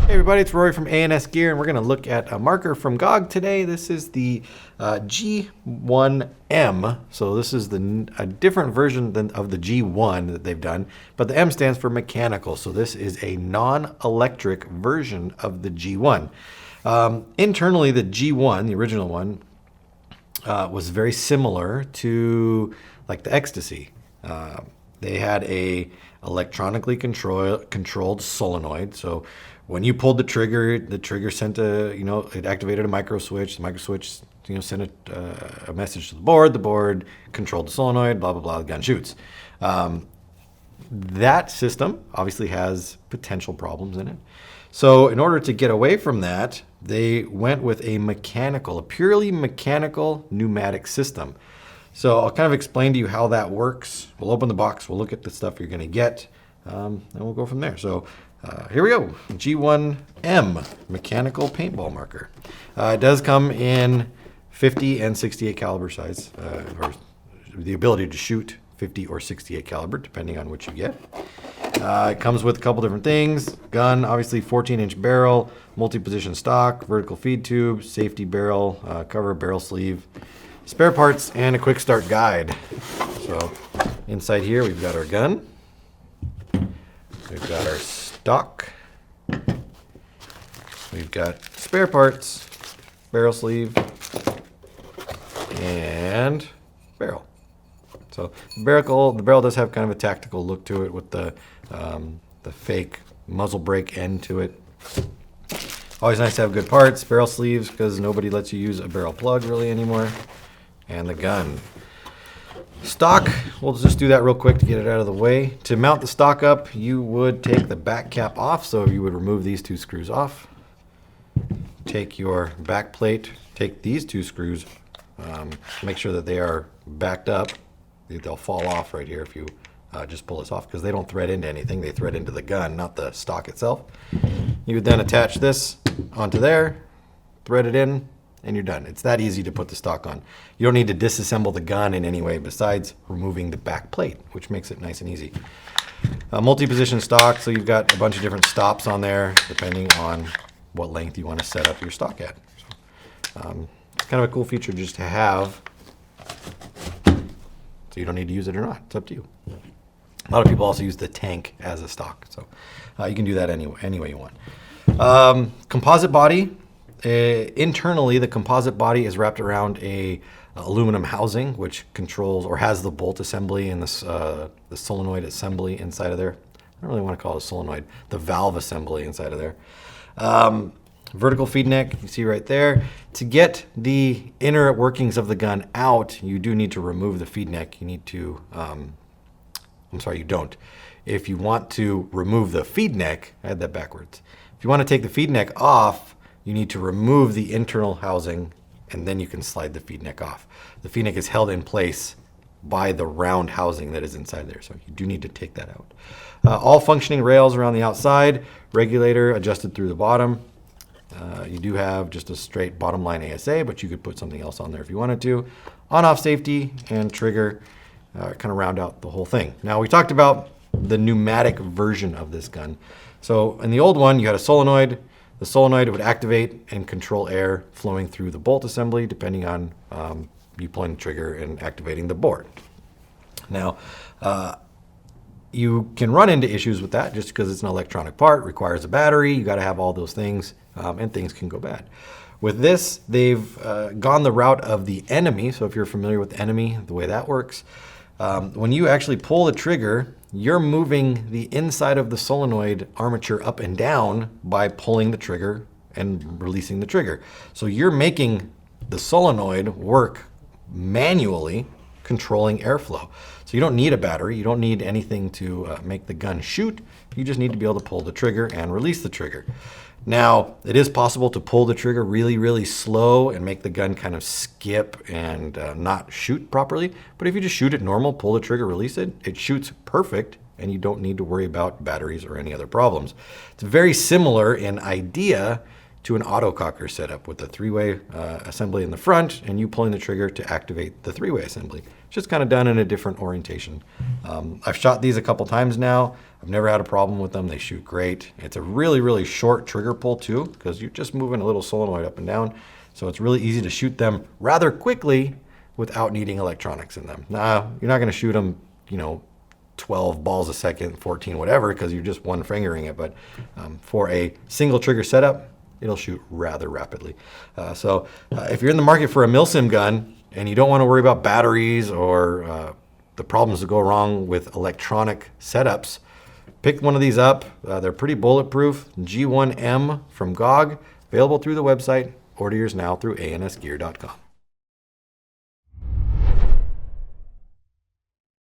Hey everybody, it's Rory from A&S Gear, and we're going to look at a marker from GoG today. This is the G-1M. So this is a different version of the G1 that they've done, but the M stands for mechanical. So this is a non-electric version of the G1. Internally, the G1, the original one, was very similar to like the Ecstasy. They had a electronically controlled solenoid. So when you pulled the trigger sent it activated a micro switch. The micro switch, sent a message to the board. The board controlled the solenoid. Blah blah blah. The gun shoots. That system obviously has potential problems in it. So in order to get away from that, they went with a purely mechanical pneumatic system. So I'll kind of explain to you how that works. We'll open the box. We'll look at the stuff you're going to get, and we'll go from there. So here we go. G-1M mechanical paintball marker. It does come in 50 and 68 caliber size, or the ability to shoot 50 or 68 caliber, depending on what you get. It comes with a couple different things. Gun, obviously 14-inch barrel, multi-position stock, vertical feed tube, safety barrel, cover, barrel sleeve, spare parts, and a quick start guide. So inside here we've got our gun, we've got our stock, we've got spare parts, barrel sleeve, and barrel. So the barrel does have kind of a tactical look to it with the fake muzzle brake end to it. Always nice to have good parts. Barrel sleeves, because nobody lets you use a barrel plug really anymore. And the gun. Stock, we'll just do that real quick to get it out of the way. To mount the stock up, you would take the back cap off, so you would remove these two screws off. Take your back plate, take these two screws, make sure that they are backed up. They'll fall off right here if you just pull this off, because they don't thread into anything. They thread into the gun, not the stock itself. You would then attach this onto there, thread it in, and you're done. It's that easy to put the stock on. You don't need to disassemble the gun in any way besides removing the back plate, which makes it nice and easy. Multi-position stock, so you've got a bunch of different stops on there depending on what length you want to set up your stock at. So, it's kind of a cool feature just to have, so you don't need to use it or not. It's up to you. A lot of people also use the tank as a stock, so you can do that any way you want. Composite body. Internally, the composite body is wrapped around a aluminum housing, which controls or has the bolt assembly and the solenoid assembly inside of there. I don't really want to call it a solenoid, the valve assembly inside of there. Vertical feed neck, you see right there. To get the inner workings of the gun out, you do need to remove the feed neck. You need to, you don't. If you want to remove the feed neck, I had that backwards. If you want to take the feed neck off, you need to remove the internal housing, and then you can slide the feed neck off. The feed neck is held in place by the round housing that is inside there, so you do need to take that out. All functioning rails around the outside, regulator adjusted through the bottom. You do have just a straight bottom line ASA, but you could put something else on there if you wanted to. On-off safety and trigger kind of round out the whole thing. Now we talked about the pneumatic version of this gun. So in the old one, you had a solenoid. The solenoid would activate and control air flowing through the bolt assembly, depending on you pulling the trigger and activating the board. Now, you can run into issues with that just because it's an electronic part, requires a battery, you got to have all those things, and things can go bad. With this, they've gone the route of the enemy. So if you're familiar with the enemy, the way that works, when you actually pull the trigger, you're moving the inside of the solenoid armature up and down by pulling the trigger and releasing the trigger. So you're making the solenoid work manually, controlling airflow. So you don't need a battery. You don't need anything to make the gun shoot. You just need to be able to pull the trigger and release the trigger. Now, it is possible to pull the trigger really, really slow and make the gun kind of skip and not shoot properly. But if you just shoot it normal, pull the trigger, release it, it shoots perfect, and you don't need to worry about batteries or any other problems. It's very similar in idea to an autococker setup with the three-way assembly in the front and you pulling the trigger to activate the three-way assembly. It's just kind of done in a different orientation. I've shot these a couple times now. I've never had a problem with them. They shoot great. It's a really, really short trigger pull too, because you're just moving a little solenoid up and down. So it's really easy to shoot them rather quickly without needing electronics in them. Now, you're not going to shoot them, 12 balls a second, 14, whatever, because you're just one fingering it. But for a single trigger setup, it'll shoot rather rapidly. So if you're in the market for a milsim gun and you don't want to worry about batteries or the problems that go wrong with electronic setups, pick one of these up. They're pretty bulletproof. G-1M from GoG, available through the website. Order yours now through ansgear.com.